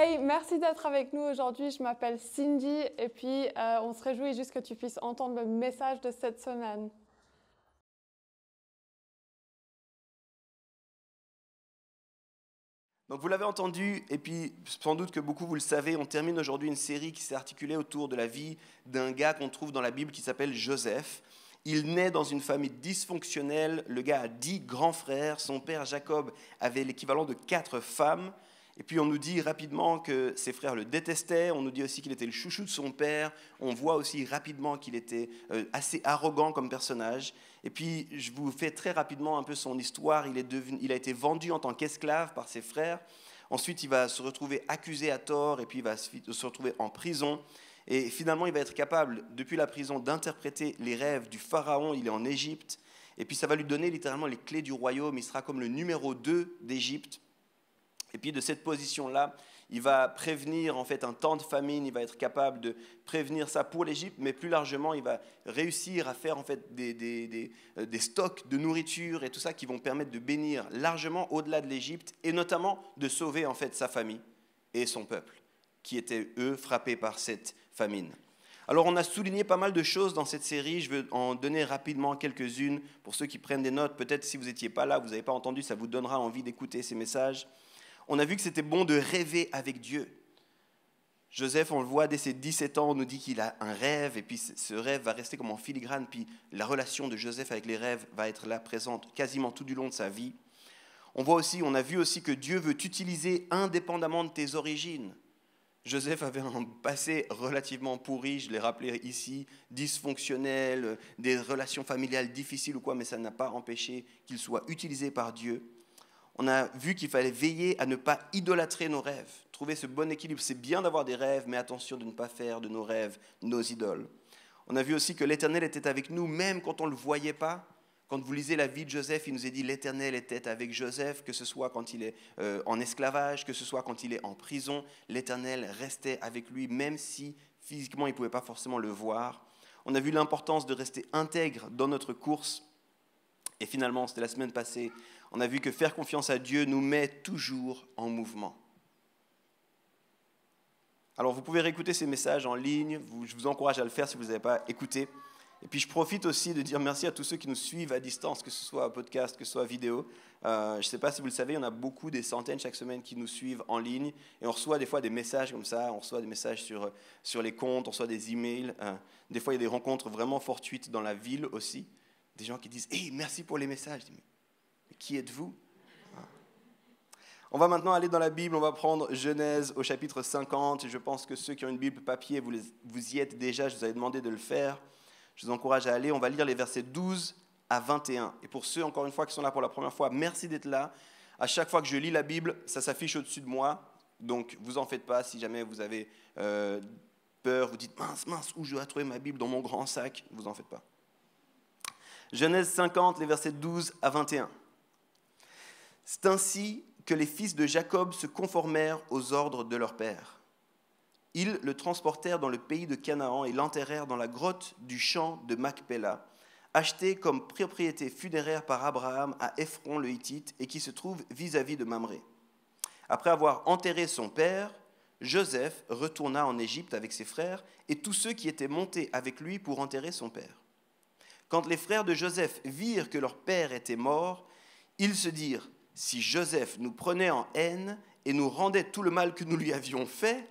Hey, merci d'être avec nous aujourd'hui. Je m'appelle Cindy et puis on se réjouit juste que tu puisses entendre le message de cette semaine. Donc vous l'avez entendu, et puis sans doute que beaucoup vous le savez, on termine aujourd'hui une série qui s'est articulée autour de la vie d'un gars qu'on trouve dans la Bible qui s'appelle Joseph. Il naît dans une famille dysfonctionnelle, le gars a 10 grands frères, son père Jacob avait l'équivalent de 4 femmes, et puis on nous dit rapidement que ses frères le détestaient, on nous dit aussi qu'il était le chouchou de son père, on voit aussi rapidement qu'il était assez arrogant comme personnage. Et puis, je vous fais très rapidement un peu son histoire. Il a été vendu en tant qu'esclave par ses frères. Ensuite, il va se retrouver accusé à tort et puis il va se retrouver en prison. Et finalement, il va être capable, depuis la prison, d'interpréter les rêves du pharaon. Il est en Égypte. Et puis, ça va lui donner littéralement les clés du royaume. Il sera comme le numéro 2 d'Égypte. Et puis de cette position-là, il va prévenir en fait un temps de famine, il va être capable de prévenir ça pour l'Égypte, mais plus largement, il va réussir à faire en fait des stocks de nourriture et tout ça qui vont permettre de bénir largement au-delà de l'Égypte et notamment de sauver en fait sa famille et son peuple, qui étaient eux frappés par cette famine. Alors on a souligné pas mal de choses dans cette série, je veux en donner rapidement quelques-unes pour ceux qui prennent des notes. Peut-être si vous n'étiez pas là, vous n'avez pas entendu, ça vous donnera envie d'écouter ces messages. On a vu que c'était bon de rêver avec Dieu. Joseph, on le voit dès ses 17 ans, on nous dit qu'il a un rêve, et puis ce rêve va rester comme en filigrane, puis la relation de Joseph avec les rêves va être là présente quasiment tout du long de sa vie. On a vu aussi que Dieu veut t'utiliser indépendamment de tes origines. Joseph avait un passé relativement pourri, je l'ai rappelé ici, dysfonctionnel, des relations familiales difficiles ou quoi, mais ça n'a pas empêché qu'il soit utilisé par Dieu. On a vu qu'il fallait veiller à ne pas idolâtrer nos rêves, trouver ce bon équilibre. C'est bien d'avoir des rêves, mais attention de ne pas faire de nos rêves nos idoles. On a vu aussi que l'Éternel était avec nous, même quand on ne le voyait pas. Quand vous lisez la vie de Joseph, il nous est dit l'Éternel était avec Joseph, que ce soit quand il est en esclavage, que ce soit quand il est en prison. L'Éternel restait avec lui, même si physiquement il ne pouvait pas forcément le voir. On a vu l'importance de rester intègre dans notre course. Et finalement, c'était la semaine passée, on a vu que faire confiance à Dieu nous met toujours en mouvement. Alors, vous pouvez réécouter ces messages en ligne. Je vous encourage à le faire si vous n'avez pas écouté. Et puis, je profite aussi de dire merci à tous ceux qui nous suivent à distance, que ce soit podcast, que ce soit vidéo. Je ne sais pas si vous le savez, il y en a beaucoup, des centaines chaque semaine qui nous suivent en ligne. Et on reçoit des fois des messages comme ça, on reçoit des messages sur les comptes, on reçoit des emails. Des fois, il y a des rencontres vraiment fortuites dans la ville aussi. Des gens qui disent « Hey, merci pour les messages ». Je dis, mais qui êtes-vous ? On va maintenant aller dans la Bible, on va prendre Genèse au chapitre 50. Je pense que ceux qui ont une Bible papier, vous y êtes déjà, je vous avais demandé de le faire. Je vous encourage à aller, on va lire les versets 12 à 21. Et pour ceux, encore une fois, qui sont là pour la première fois, merci d'être là. À chaque fois que je lis la Bible, ça s'affiche au-dessus de moi. Donc, vous en faites pas, si jamais vous avez peur, vous dites « mince, où je dois trouver ma Bible dans mon grand sac ?» Vous en faites pas. Genèse 50, les versets 12 à 21. C'est ainsi que les fils de Jacob se conformèrent aux ordres de leur père. Ils le transportèrent dans le pays de Canaan et l'enterrèrent dans la grotte du champ de Macpéla, achetée comme propriété funéraire par Abraham à Ephron le Hittite et qui se trouve vis-à-vis de Mamré. Après avoir enterré son père, Joseph retourna en Égypte avec ses frères et tous ceux qui étaient montés avec lui pour enterrer son père. Quand les frères de Joseph virent que leur père était mort, ils se dirent « Si Joseph nous prenait en haine et nous rendait tout le mal que nous lui avions fait... »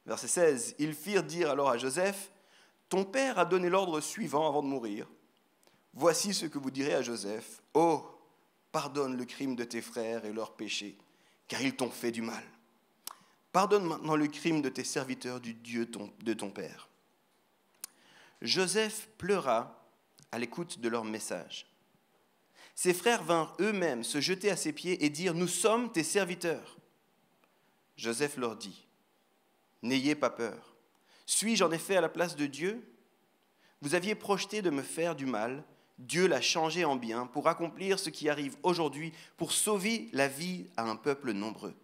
Verset 16. Ils firent dire alors à Joseph « Ton père a donné l'ordre suivant avant de mourir. Voici ce que vous direz à Joseph. Oh, pardonne le crime de tes frères et leurs péchés, car ils t'ont fait du mal. Pardonne maintenant le crime de tes serviteurs du Dieu de ton père. » Joseph pleura à l'écoute de leur message. Ses frères vinrent eux-mêmes se jeter à ses pieds et dire « Nous sommes tes serviteurs. » Joseph leur dit « N'ayez pas peur. Suis-je en effet à la place de Dieu ? Vous aviez projeté de me faire du mal. Dieu l'a changé en bien pour accomplir ce qui arrive aujourd'hui, pour sauver la vie à un peuple nombreux.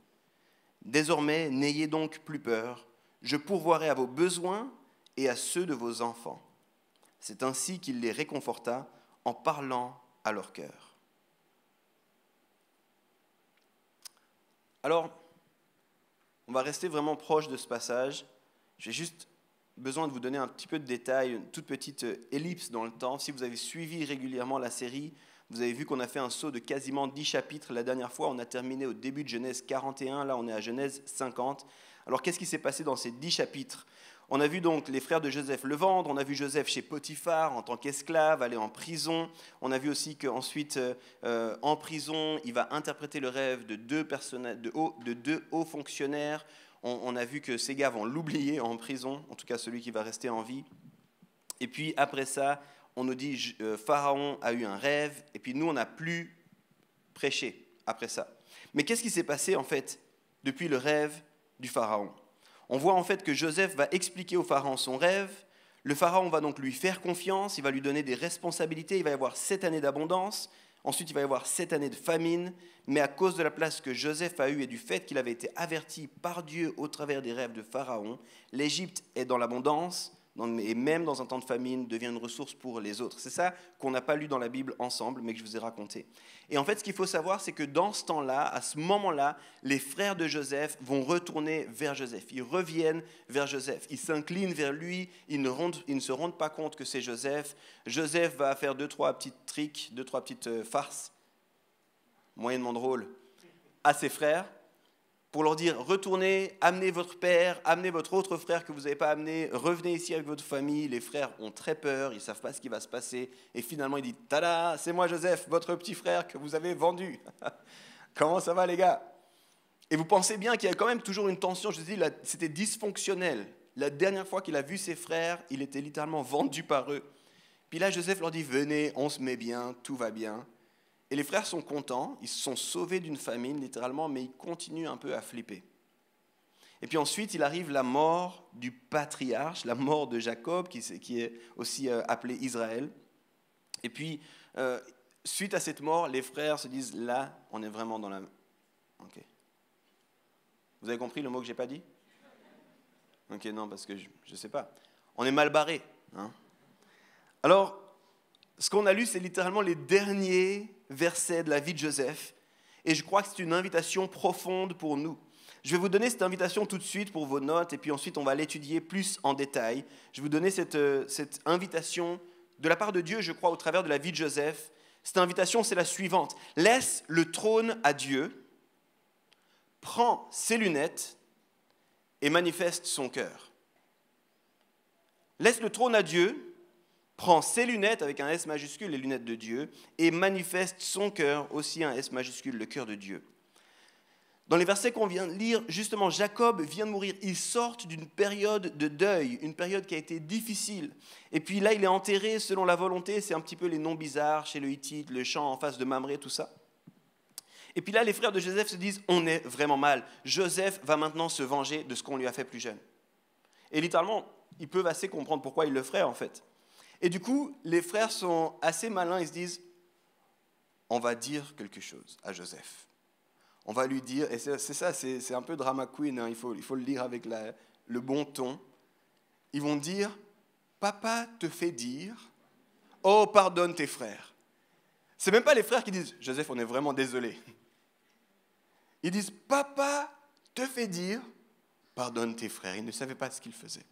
Désormais, n'ayez donc plus peur. Je pourvoirai à vos besoins et à ceux de vos enfants. » C'est ainsi qu'il les réconforta en parlant à leur cœur. Alors, On va rester vraiment proche de ce passage. J'ai juste besoin de vous donner un petit peu de détails, une toute petite ellipse dans le temps. Si vous avez suivi régulièrement la série, vous avez vu qu'on a fait un saut de quasiment 10 chapitres. La dernière fois, on a terminé au début de Genèse 41. Là, on est à Genèse 50. Alors, qu'est-ce qui s'est passé dans ces 10 chapitres ? On a vu donc les frères de Joseph le vendre, on a vu Joseph chez Potiphar en tant qu'esclave, aller en prison. On a vu aussi qu'ensuite, en prison, il va interpréter le rêve de deux hauts fonctionnaires. On a vu que ces gars vont l'oublier en prison, en tout cas celui qui va rester en vie. Et puis après ça, on nous dit Pharaon a eu un rêve, et puis nous, on n'a plus prêché après ça. Mais qu'est-ce qui s'est passé en fait depuis le rêve du Pharaon ? On voit en fait que Joseph va expliquer au Pharaon son rêve. Le Pharaon va donc lui faire confiance, il va lui donner des responsabilités, il va y avoir 7 années d'abondance, ensuite il va y avoir 7 années de famine, mais à cause de la place que Joseph a eue et du fait qu'il avait été averti par Dieu au travers des rêves de Pharaon, l'Égypte est dans l'abondance, et même dans un temps de famine, devient une ressource pour les autres. C'est ça qu'on n'a pas lu dans la Bible ensemble, mais que je vous ai raconté. Et en fait, ce qu'il faut savoir, c'est que dans ce temps-là, à ce moment-là, les frères de Joseph vont retourner vers Joseph. Ils reviennent vers Joseph. Ils s'inclinent vers lui. Ils ne se rendent pas compte que c'est Joseph. Joseph va faire 2-3 petits tricks, 2-3 petites farces, moyennement drôles, à ses frères, pour leur dire, retournez, amenez votre père, amenez votre autre frère que vous n'avez pas amené, revenez ici avec votre famille. Les frères ont très peur, ils ne savent pas ce qui va se passer. Et finalement, il dit, tada, c'est moi Joseph, votre petit frère que vous avez vendu. Comment ça va les gars ? Et vous pensez bien qu'il y a quand même toujours une tension, je vous dis, c'était dysfonctionnel. La dernière fois qu'il a vu ses frères, il était littéralement vendu par eux. Puis là, Joseph leur dit, venez, on se met bien, tout va bien. Et les frères sont contents, ils se sont sauvés d'une famine littéralement, mais ils continuent un peu à flipper. Et puis ensuite, il arrive la mort du patriarche, la mort de Jacob, qui est aussi appelé Israël. Et puis, suite à cette mort, les frères se disent, là, on est vraiment dans la... Ok. Vous avez compris le mot que je n'ai pas dit ? Ok, non, parce que je ne sais pas. On est mal barré. Hein ? Alors, ce qu'on a lu, c'est littéralement les derniers versets de la vie de Joseph. Et je crois que c'est une invitation profonde pour nous. Je vais vous donner cette invitation tout de suite pour vos notes, et puis ensuite on va l'étudier plus en détail. Je vais vous donner cette invitation de la part de Dieu, je crois, au travers de la vie de Joseph. Cette invitation, c'est la suivante. Laisse le trône à Dieu, prends ses lunettes et manifeste son cœur. Laisse le trône à Dieu, prend ses lunettes, avec un S majuscule, les lunettes de Dieu, et manifeste son cœur, aussi un S majuscule, le cœur de Dieu. Dans les versets qu'on vient de lire, justement, Jacob vient de mourir. Ils sortent d'une période de deuil, une période qui a été difficile. Et puis là, il est enterré selon la volonté. C'est un petit peu les noms bizarres chez le Hittite, le champ en face de Mamré, tout ça. Et puis là, les frères de Joseph se disent, on est vraiment mal. Joseph va maintenant se venger de ce qu'on lui a fait plus jeune. Et littéralement, ils peuvent assez comprendre pourquoi il le ferait, en fait. Et du coup, les frères sont assez malins, ils se disent, on va dire quelque chose à Joseph. On va lui dire, et c'est ça, c'est un peu drama queen, hein, il faut le lire avec le bon ton. Ils vont dire, papa te fait dire, oh, pardonne tes frères. C'est même pas les frères qui disent, Joseph, on est vraiment désolé. Ils disent, papa te fait dire, pardonne tes frères. Ils ne savaient pas ce qu'ils faisaient.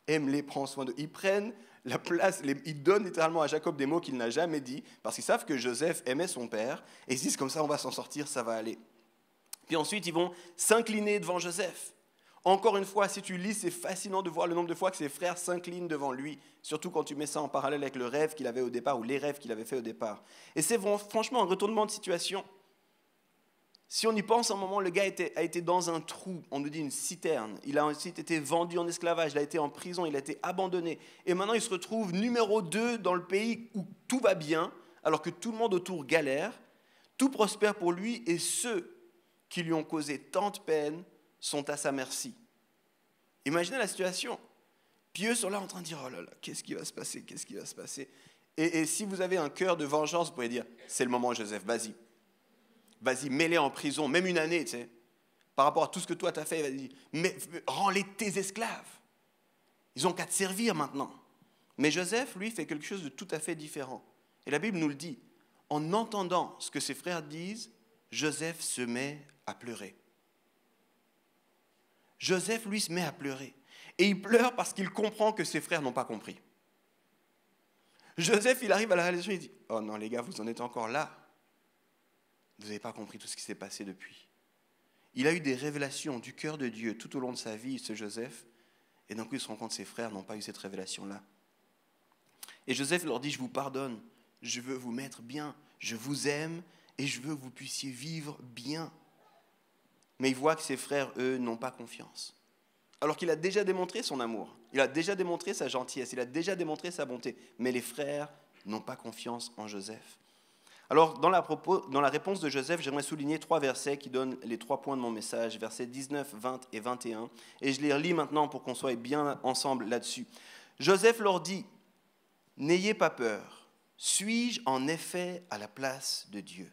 Aime-les, prends soin d'eux. Ils prennent la place, ils donnent littéralement à Jacob des mots qu'il n'a jamais dit, parce qu'ils savent que Joseph aimait son père, et ils se disent comme ça on va s'en sortir, ça va aller. Puis ensuite ils vont s'incliner devant Joseph. Encore une fois, si tu lis, c'est fascinant de voir le nombre de fois que ses frères s'inclinent devant lui, surtout quand tu mets ça en parallèle avec le rêve qu'il avait au départ, ou les rêves qu'il avait fait au départ. Et c'est franchement un retournement de situation. Si on y pense un moment, le gars a été dans un trou, on nous dit une citerne. Il a ensuite été vendu en esclavage, il a été en prison, il a été abandonné. Et maintenant, il se retrouve numéro 2 dans le pays où tout va bien, alors que tout le monde autour galère. Tout prospère pour lui et ceux qui lui ont causé tant de peine sont à sa merci. Imaginez la situation. Puis eux sont là en train de dire, oh là là, qu'est-ce qui va se passer, qu'est-ce qui va se passer ? Et si vous avez un cœur de vengeance, vous pouvez dire, c'est le moment Joseph, vas-y. Vas-y, mets-les en prison, même une année, tu sais. Par rapport à tout ce que toi t'as fait, vas-y, mais rends-les tes esclaves. Ils n'ont qu'à te servir maintenant. Mais Joseph, lui, fait quelque chose de tout à fait différent. Et la Bible nous le dit. En entendant ce que ses frères disent, Joseph se met à pleurer. Joseph, lui, se met à pleurer. Et il pleure parce qu'il comprend que ses frères n'ont pas compris. Joseph, il arrive à la réalisation, il dit, « Oh non, les gars, vous en êtes encore là. Vous n'avez pas compris tout ce qui s'est passé depuis. » Il a eu des révélations du cœur de Dieu tout au long de sa vie, ce Joseph. Et d'un coup, il se rend compte que ses frères n'ont pas eu cette révélation-là. Et Joseph leur dit, « Je vous pardonne, je veux vous mettre bien, je vous aime et je veux que vous puissiez vivre bien. » Mais il voit que ses frères, eux, n'ont pas confiance. Alors qu'il a déjà démontré son amour, il a déjà démontré sa gentillesse, il a déjà démontré sa bonté. Mais les frères n'ont pas confiance en Joseph. Alors, dans la réponse de Joseph, j'aimerais souligner 3 versets qui donnent les 3 points de mon message, versets 19, 20 et 21. Et je les relis maintenant pour qu'on soit bien ensemble là-dessus. Joseph leur dit, « N'ayez pas peur, suis-je en effet à la place de Dieu ?»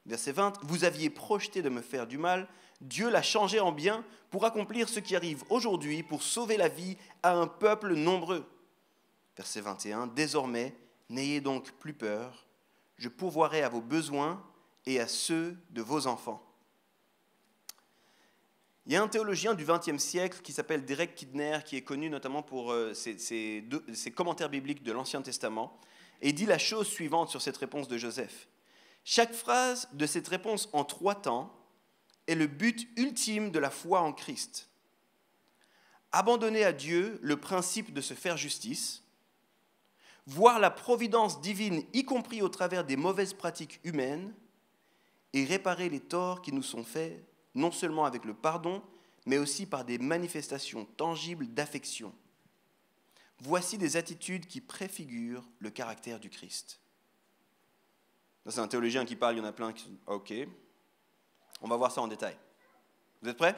Verset 20, « Vous aviez projeté de me faire du mal, Dieu l'a changé en bien pour accomplir ce qui arrive aujourd'hui, pour sauver la vie à un peuple nombreux. » Verset 21, « Désormais, n'ayez donc plus peur, je pourvoirai à vos besoins et à ceux de vos enfants. » Il y a un théologien du XXe siècle qui s'appelle Derek Kidner, qui est connu notamment pour ses commentaires bibliques de l'Ancien Testament, et il dit la chose suivante sur cette réponse de Joseph. Chaque phrase de cette réponse en 3 temps est le but ultime de la foi en Christ. Abandonner à Dieu le principe de se faire justice, voir la providence divine, y compris au travers des mauvaises pratiques humaines, et réparer les torts qui nous sont faits, non seulement avec le pardon, mais aussi par des manifestations tangibles d'affection. Voici des attitudes qui préfigurent le caractère du Christ. C'est un théologien qui parle, il y en a plein qui sont « Ok, on va voir ça en détail. » Vous êtes prêts ?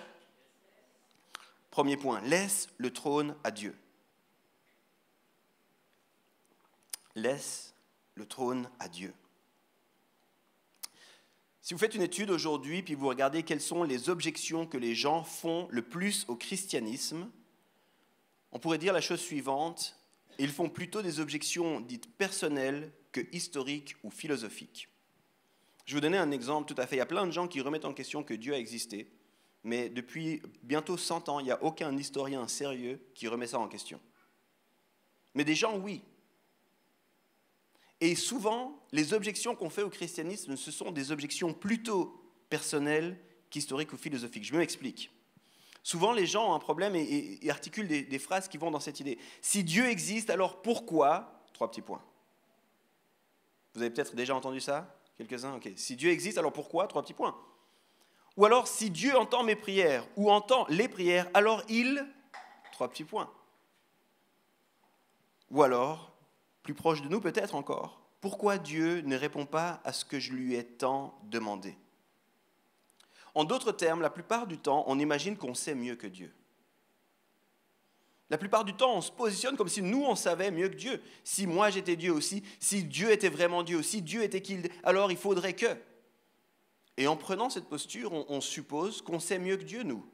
Premier point, laisse le trône à Dieu. Laisse le trône à Dieu. Si vous faites une étude aujourd'hui, puis vous regardez quelles sont les objections que les gens font le plus au christianisme, on pourrait dire la chose suivante, ils font plutôt des objections dites personnelles que historiques ou philosophiques. Je vais vous donner un exemple tout à fait. Il y a plein de gens qui remettent en question que Dieu a existé, mais depuis bientôt 100 ans, il n'y a aucun historien sérieux qui remet ça en question. Mais des gens, oui. Et souvent, les objections qu'on fait au christianisme, ce sont des objections plutôt personnelles qu'historiques ou philosophiques. Je m'explique. Souvent, les gens ont un problème et articulent des phrases qui vont dans cette idée. Si Dieu existe, alors pourquoi ? 3 petits points. Vous avez peut-être déjà entendu ça ? Quelques-uns ? Ok. Si Dieu existe, alors pourquoi ? 3 petits points. Ou alors, si Dieu entend mes prières ou entend les prières, alors il... 3 petits points. Ou alors, plus proche de nous peut-être encore, pourquoi Dieu ne répond pas à ce que je lui ai tant demandé ? En d'autres termes, la plupart du temps, on imagine qu'on sait mieux que Dieu. La plupart du temps, on se positionne comme si nous, on savait mieux que Dieu. Si moi, j'étais Dieu aussi, si Dieu était vraiment Dieu, si Dieu était qui, alors il faudrait que. Et en prenant cette posture, on suppose qu'on sait mieux que Dieu, nous.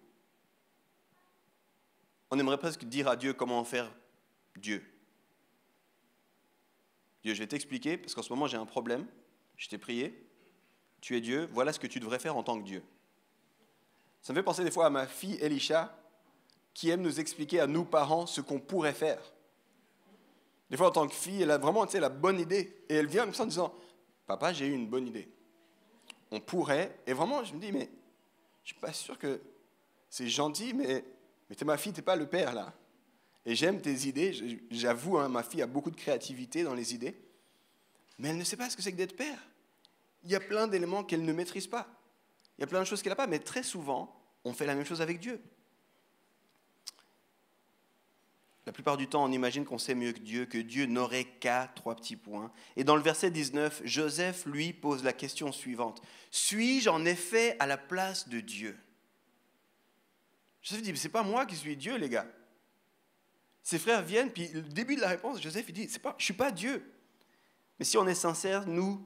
On aimerait presque dire à Dieu comment faire Dieu. Dieu, je vais t'expliquer, parce qu'en ce moment, j'ai un problème. Je t'ai prié. Tu es Dieu. Voilà ce que tu devrais faire en tant que Dieu. Ça me fait penser des fois à ma fille Elisha, qui aime nous expliquer à nous, parents, ce qu'on pourrait faire. Des fois, en tant que fille, elle a vraiment la bonne idée. Et elle vient comme ça en disant, « Papa, j'ai eu une bonne idée. On pourrait... » Et vraiment, je me dis, mais je ne suis pas sûr que c'est gentil, mais t'es ma fille, tu n'es pas le père, là. Et j'aime tes idées. J'avoue, ma fille a beaucoup de créativité dans les idées. Mais elle ne sait pas ce que c'est que d'être père. Il y a plein d'éléments qu'elle ne maîtrise pas. Il y a plein de choses qu'elle n'a pas, mais très souvent, on fait la même chose avec Dieu. La plupart du temps, on imagine qu'on sait mieux que Dieu n'aurait qu'à 3 petits points. Et dans le verset 19, Joseph, lui, pose la question suivante. « Suis-je en effet à la place de Dieu ?» Joseph dit, « C'est pas moi qui suis Dieu, les gars. » Ses frères viennent, puis le début de la réponse, Joseph, il dit, « Je ne suis pas Dieu. » Mais si on est sincère, nous,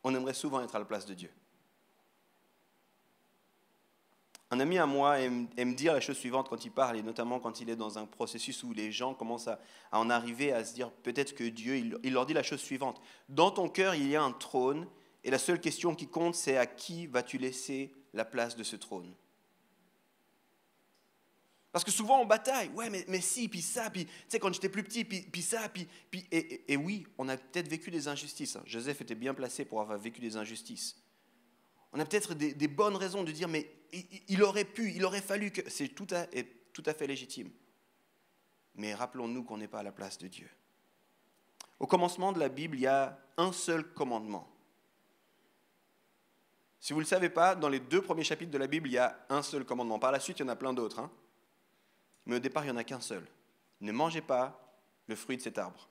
on aimerait souvent être à la place de Dieu. Un ami à moi aime dire la chose suivante quand il parle, et notamment quand il est dans un processus où les gens commencent à en arriver à se dire peut-être que Dieu, il leur dit la chose suivante. Dans ton cœur, il y a un trône, et la seule question qui compte, c'est à qui vas-tu laisser la place de ce trône ? Parce que souvent on bataille. Ouais, mais si, puis ça, puis tu sais, quand j'étais plus petit, puis ça, et oui, on a peut-être vécu des injustices. Hein. Joseph était bien placé pour avoir vécu des injustices. On a peut-être des bonnes raisons de dire, mais il aurait fallu que... C'est tout à fait légitime. Mais rappelons-nous qu'on n'est pas à la place de Dieu. Au commencement de la Bible, il y a un seul commandement. Si vous ne le savez pas, dans les 2 premiers chapitres de la Bible, il y a un seul commandement. Par la suite, il y en a plein d'autres. Hein. Mais au départ, il n'y en a qu'un seul. Ne mangez pas le fruit de cet arbre.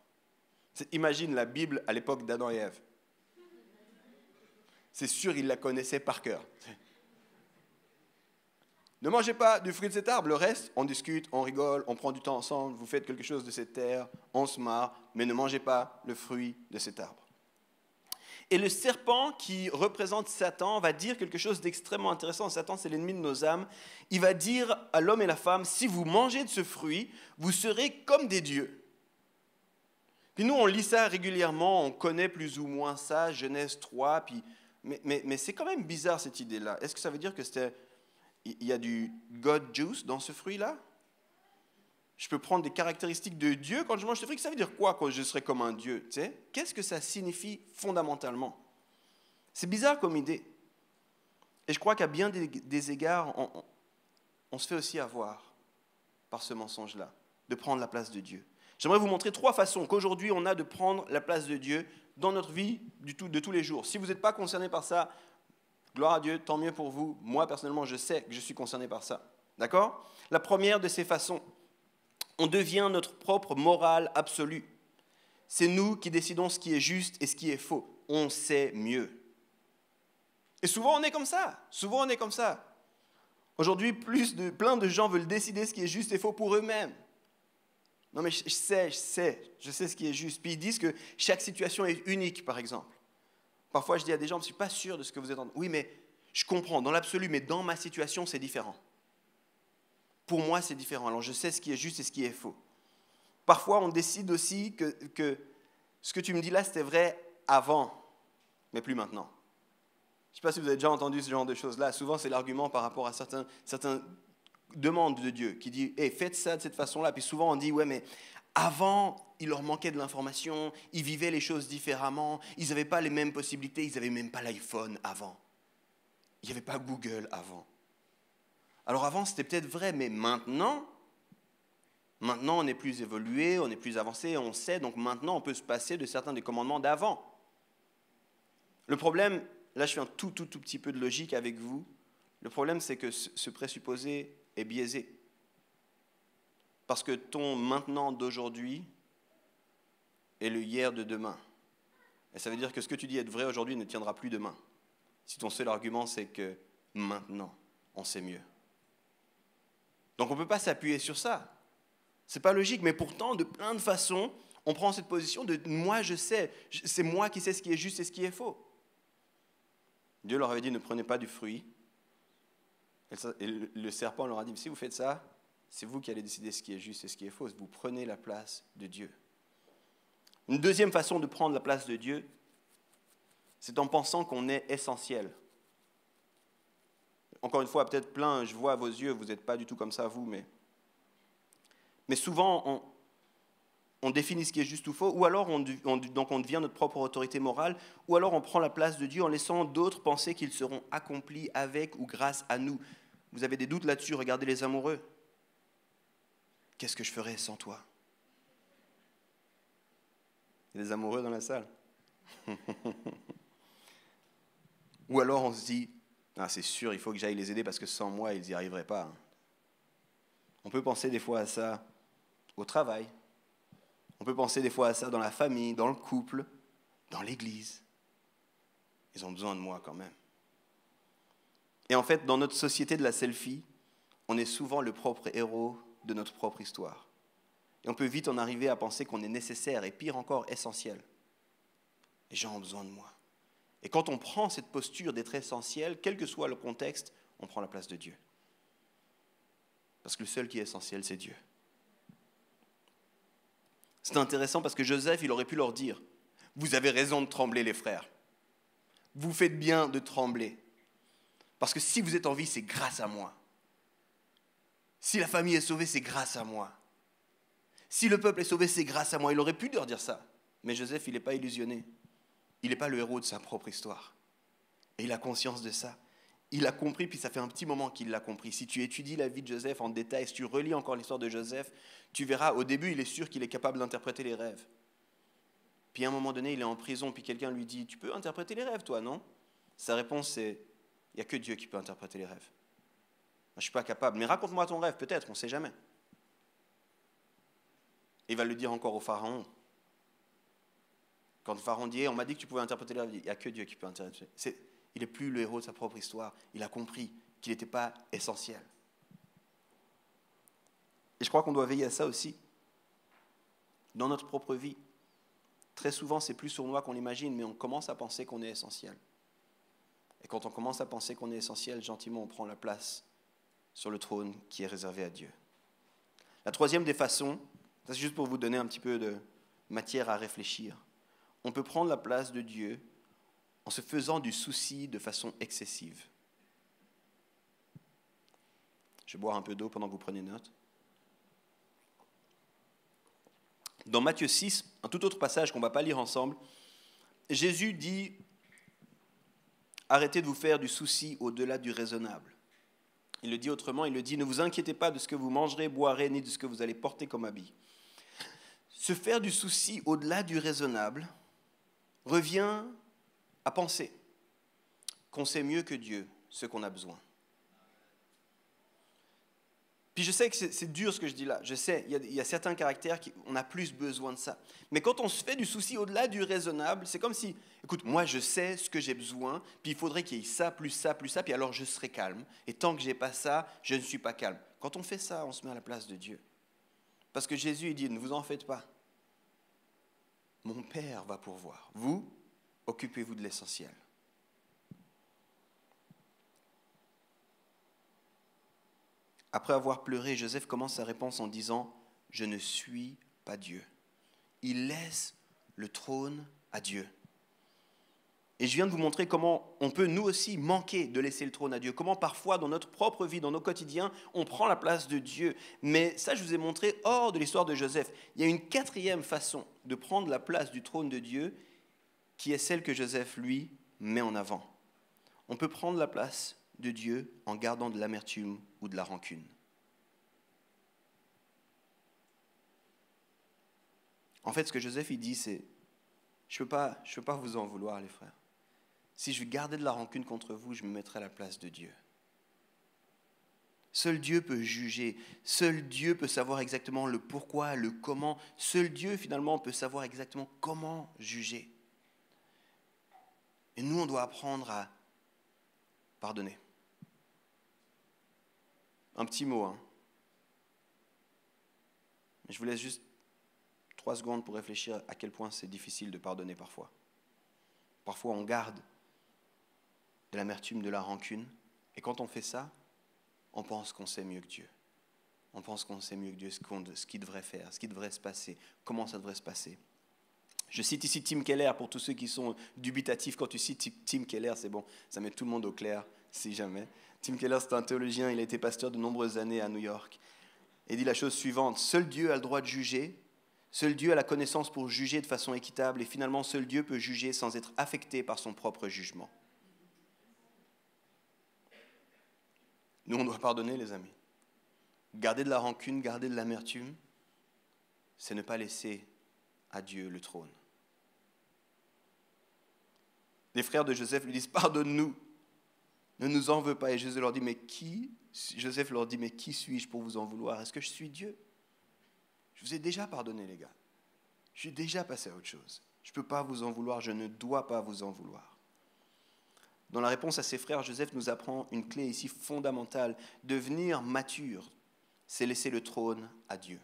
Imagine la Bible à l'époque d'Adam et Ève. C'est sûr, ils la connaissaient par cœur. Ne mangez pas du fruit de cet arbre. Le reste, on discute, on rigole, on prend du temps ensemble, vous faites quelque chose de cette terre, on se marre, mais ne mangez pas le fruit de cet arbre. Et le serpent qui représente Satan va dire quelque chose d'extrêmement intéressant. Satan, c'est l'ennemi de nos âmes. Il va dire à l'homme et la femme, si vous mangez de ce fruit, vous serez comme des dieux. Puis nous, on lit ça régulièrement, on connaît plus ou moins ça, Genèse 3, mais c'est quand même bizarre cette idée-là. Est-ce que ça veut dire il y a du God juice dans ce fruit-là? Je peux prendre des caractéristiques de Dieu quand je mange ce fruit. Ça veut dire quoi quand je serai comme un Dieu? Tu sais? Qu'est-ce que ça signifie fondamentalement? C'est bizarre comme idée. Et je crois qu'à bien des égards, on se fait aussi avoir par ce mensonge-là, de prendre la place de Dieu. J'aimerais vous montrer 3 façons qu'aujourd'hui on a de prendre la place de Dieu dans notre vie de tous les jours. Si vous n'êtes pas concerné par ça, gloire à Dieu, tant mieux pour vous. Moi, personnellement, je sais que je suis concerné par ça. D'accord? La première de ces façons, on devient notre propre morale absolue. C'est nous qui décidons ce qui est juste et ce qui est faux. On sait mieux. Et souvent, on est comme ça. Aujourd'hui, plein de gens veulent décider ce qui est juste et faux pour eux-mêmes. Non, mais je sais ce qui est juste. Puis ils disent que chaque situation est unique, par exemple. Parfois, je dis à des gens, je ne suis pas sûr de ce que vous êtes en train de... Oui, mais je comprends, dans l'absolu, mais dans ma situation, c'est différent. Pour moi, c'est différent. Alors, je sais ce qui est juste et ce qui est faux. Parfois, on décide aussi que ce que tu me dis là, c'était vrai avant, mais plus maintenant. Je ne sais pas si vous avez déjà entendu ce genre de choses-là. Souvent, c'est l'argument par rapport à certaines demandes de Dieu qui dit hey, « faites ça de cette façon-là ». Puis souvent, on dit « ouais, mais avant, il leur manquait de l'information, ils vivaient les choses différemment, ils n'avaient pas les mêmes possibilités, ils n'avaient même pas l'iPhone avant. Il n'y avait pas Google avant. » Alors avant, c'était peut-être vrai, mais maintenant, on est plus évolué, on est plus avancé, on sait, donc maintenant, on peut se passer de certains des commandements d'avant. Le problème, là, je fais un tout petit peu de logique avec vous. Le problème, c'est que ce présupposé est biaisé. Parce que ton maintenant d'aujourd'hui est le hier de demain. Et ça veut dire que ce que tu dis être vrai aujourd'hui ne tiendra plus demain. Si ton seul argument, c'est que maintenant, on sait mieux. Donc on ne peut pas s'appuyer sur ça. Ce n'est pas logique, mais pourtant, de plein de façons, on prend cette position de « moi je sais, c'est moi qui sais ce qui est juste et ce qui est faux ». Dieu leur avait dit « ne prenez pas du fruit ». Et le serpent leur a dit « si vous faites ça, c'est vous qui allez décider ce qui est juste et ce qui est faux. Vous prenez la place de Dieu. » Une deuxième façon de prendre la place de Dieu, c'est en pensant qu'on est essentiel. Encore une fois, peut-être plein, je vois à vos yeux, vous n'êtes pas du tout comme ça, vous, mais souvent, on définit ce qui est juste ou faux, ou alors donc on devient notre propre autorité morale, ou alors on prend la place de Dieu en laissant d'autres penser qu'ils seront accomplis avec ou grâce à nous. Vous avez des doutes là-dessus, regardez les amoureux. Qu'est-ce que je ferais sans toi? Il y a des amoureux dans la salle. Ou alors on se dit, ah, c'est sûr, il faut que j'aille les aider parce que sans moi, ils n'y arriveraient pas. On peut penser des fois à ça au travail. On peut penser des fois à ça dans la famille, dans le couple, dans l'église. Ils ont besoin de moi quand même. Et en fait, dans notre société de la selfie, on est souvent le propre héros de notre propre histoire. Et on peut vite en arriver à penser qu'on est nécessaire et pire encore, essentiel. Les gens ont besoin de moi. Et quand on prend cette posture d'être essentiel, quel que soit le contexte, on prend la place de Dieu. Parce que le seul qui est essentiel, c'est Dieu. C'est intéressant parce que Joseph, il aurait pu leur dire « Vous avez raison de trembler, les frères. Vous faites bien de trembler. Parce que si vous êtes en vie, c'est grâce à moi. » Si la famille est sauvée, c'est grâce à moi. Si le peuple est sauvé, c'est grâce à moi. Il aurait pu leur dire ça. Mais Joseph, il n'est pas illusionné. Il n'est pas le héros de sa propre histoire. Et il a conscience de ça. Il a compris, puis ça fait un petit moment qu'il l'a compris. Si tu étudies la vie de Joseph en détail, si tu relis encore l'histoire de Joseph, tu verras, au début, il est sûr qu'il est capable d'interpréter les rêves. Puis à un moment donné, il est en prison, puis quelqu'un lui dit « Tu peux interpréter les rêves, toi, non ?» Sa réponse, c'est « Il n'y a que Dieu qui peut interpréter les rêves. Je ne suis pas capable, mais raconte-moi ton rêve, peut-être, on ne sait jamais. » Il va le dire encore au pharaon. Quand le pharaon dit « On m'a dit que tu pouvais interpréter les rêves. » Il n'y a que Dieu qui peut interpréter. Il n'est plus le héros de sa propre histoire. Il a compris qu'il n'était pas essentiel. Et je crois qu'on doit veiller à ça aussi. Dans notre propre vie, très souvent, c'est plus sournois qu'on l'imagine, mais on commence à penser qu'on est essentiel. Et quand on commence à penser qu'on est essentiel, gentiment, on prend la place sur le trône qui est réservé à Dieu. La troisième des façons, ça c'est juste pour vous donner un petit peu de matière à réfléchir. On peut prendre la place de Dieu en se faisant du souci de façon excessive. Je vais boire un peu d'eau pendant que vous prenez note. Dans Matthieu 6, un tout autre passage qu'on ne va pas lire ensemble, Jésus dit « Arrêtez de vous faire du souci au-delà du raisonnable ». Il le dit autrement, il le dit « Ne vous inquiétez pas de ce que vous mangerez, boirez, ni de ce que vous allez porter comme habit ». Se faire du souci au-delà du raisonnable revient à penser qu'on sait mieux que Dieu ce qu'on a besoin. Puis je sais que c'est dur ce que je dis là, je sais, il y a certains caractères on a plus besoin de ça. Mais quand on se fait du souci au-delà du raisonnable, c'est comme si, écoute, moi je sais ce que j'ai besoin, puis il faudrait qu'il y ait ça, puis alors je serai calme. Et tant que je n'ai pas ça, je ne suis pas calme. Quand on fait ça, on se met à la place de Dieu. Parce que Jésus il dit, ne vous en faites pas. Mon Père va pourvoir. Vous, occupez-vous de l'essentiel. Après avoir pleuré, Joseph commence sa réponse en disant « Je ne suis pas Dieu ». Il laisse le trône à Dieu. Et je viens de vous montrer comment on peut nous aussi manquer de laisser le trône à Dieu. Comment parfois dans notre propre vie, dans nos quotidiens, on prend la place de Dieu. Mais ça, je vous ai montré hors de l'histoire de Joseph. Il y a une quatrième façon de prendre la place du trône de Dieu qui est celle que Joseph, lui, met en avant. On peut prendre la place de Dieu en gardant de l'amertume ou de la rancune. En fait, ce que Joseph il dit, c'est « Je ne peux pas vous en vouloir, les frères. Si je gardais de la rancune contre vous, je me mettrais à la place de Dieu. Seul Dieu peut juger. Seul Dieu peut savoir exactement le pourquoi, le comment. Seul Dieu, finalement, peut savoir exactement comment juger. Et nous, on doit apprendre à pardonner. » Un petit mot, hein. Mais je vous laisse juste 3 secondes pour réfléchir à quel point c'est difficile de pardonner parfois. Parfois, on garde de l'amertume, de la rancune. Et quand on fait ça, on pense qu'on sait mieux que Dieu. On pense qu'on sait mieux que Dieu ce qu'il devrait faire, ce qui devrait se passer, comment ça devrait se passer. Je cite ici Tim Keller pour tous ceux qui sont dubitatifs. Quand tu cites Tim Keller, c'est bon, ça met tout le monde au clair, si jamais. Tim Keller, c'est un théologien, il a été pasteur de nombreuses années à New York. Il dit la chose suivante, seul Dieu a le droit de juger, seul Dieu a la connaissance pour juger de façon équitable, et finalement, seul Dieu peut juger sans être affecté par son propre jugement. Nous, on doit pardonner, les amis. Garder de la rancune, garder de l'amertume, c'est ne pas laisser à Dieu le trône. Les frères de Joseph lui disent, pardonne-nous, ne nous en veux pas. Et Joseph leur dit, mais qui suis-je pour vous en vouloir? Est-ce que je suis Dieu? Je vous ai déjà pardonné, les gars. Je suis déjà passé à autre chose. Je ne peux pas vous en vouloir, je ne dois pas vous en vouloir. Dans la réponse à ses frères, Joseph nous apprend une clé ici fondamentale. Devenir mature, c'est laisser le trône à Dieu.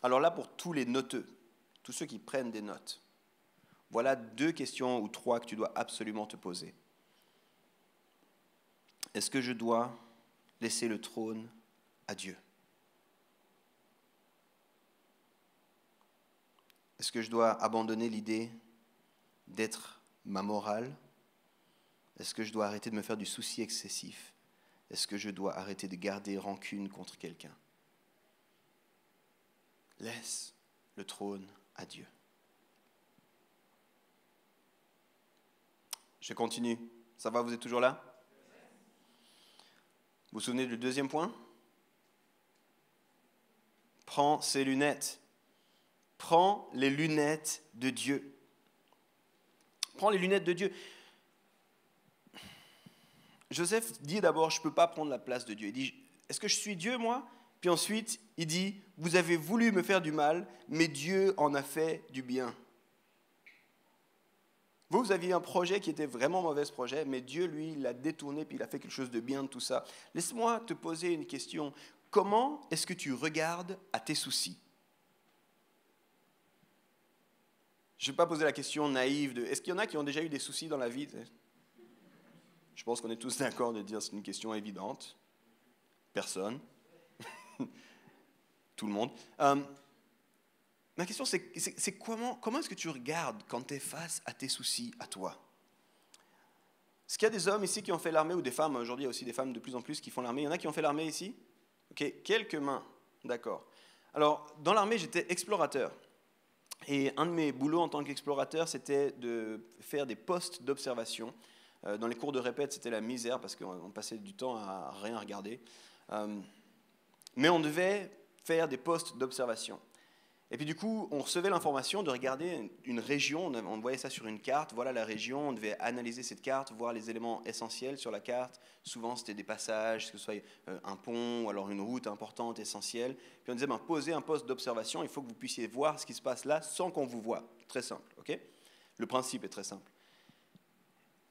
Alors là, pour tous les noteux, tous ceux qui prennent des notes, voilà 2 questions ou 3 que tu dois absolument te poser. Est-ce que je dois laisser le trône à Dieu? Est-ce que je dois abandonner l'idée d'être ma morale? Est-ce que je dois arrêter de me faire du souci excessif Est-ce que je dois arrêter de garder rancune contre quelqu'un? Laisse le trône à Dieu. Je continue. Ça va, vous êtes toujours là? Vous vous souvenez du deuxième point? Prends ses lunettes. Prends les lunettes de Dieu. Prends les lunettes de Dieu. Joseph dit d'abord, je ne peux pas prendre la place de Dieu. Il dit, est-ce que je suis Dieu, moi? Puis ensuite, il dit, vous avez voulu me faire du mal, mais Dieu en a fait du bien. Vous aviez un projet qui était vraiment mauvais projet, mais Dieu, lui, il l'a détourné, puis il a fait quelque chose de bien de tout ça. Laisse-moi te poser une question. Comment est-ce que tu regardes à tes soucis? Je ne vais pas poser la question naïve de, est-ce qu'il y en a qui ont déjà eu des soucis dans la vie? Je pense qu'on est tous d'accord de dire que c'est une question évidente. Personne. Tout le monde. Ma question, c'est comment est-ce que tu regardes quand tu es face à tes soucis, à toi? Est-ce qu'il y a des hommes ici qui ont fait l'armée ou des femmes? Aujourd'hui, il y a aussi des femmes de plus en plus qui font l'armée. Il y en a qui ont fait l'armée ici? Ok, quelques mains. D'accord. Alors, dans l'armée, j'étais explorateur. Et un de mes boulots en tant qu'explorateur, c'était de faire des postes d'observation. Dans les cours de répète, c'était la misère parce qu'on passait du temps à rien regarder. Mais on devait faire des postes d'observation. Et puis du coup, on recevait l'information de regarder une région, on voyait ça sur une carte, voilà la région, on devait analyser cette carte, voir les éléments essentiels sur la carte. Souvent, c'était des passages, que ce soit un pont ou alors une route importante, essentielle. Puis on disait, posez un poste d'observation, il faut que vous puissiez voir ce qui se passe là sans qu'on vous voie. Très simple, ok? Le principe est très simple.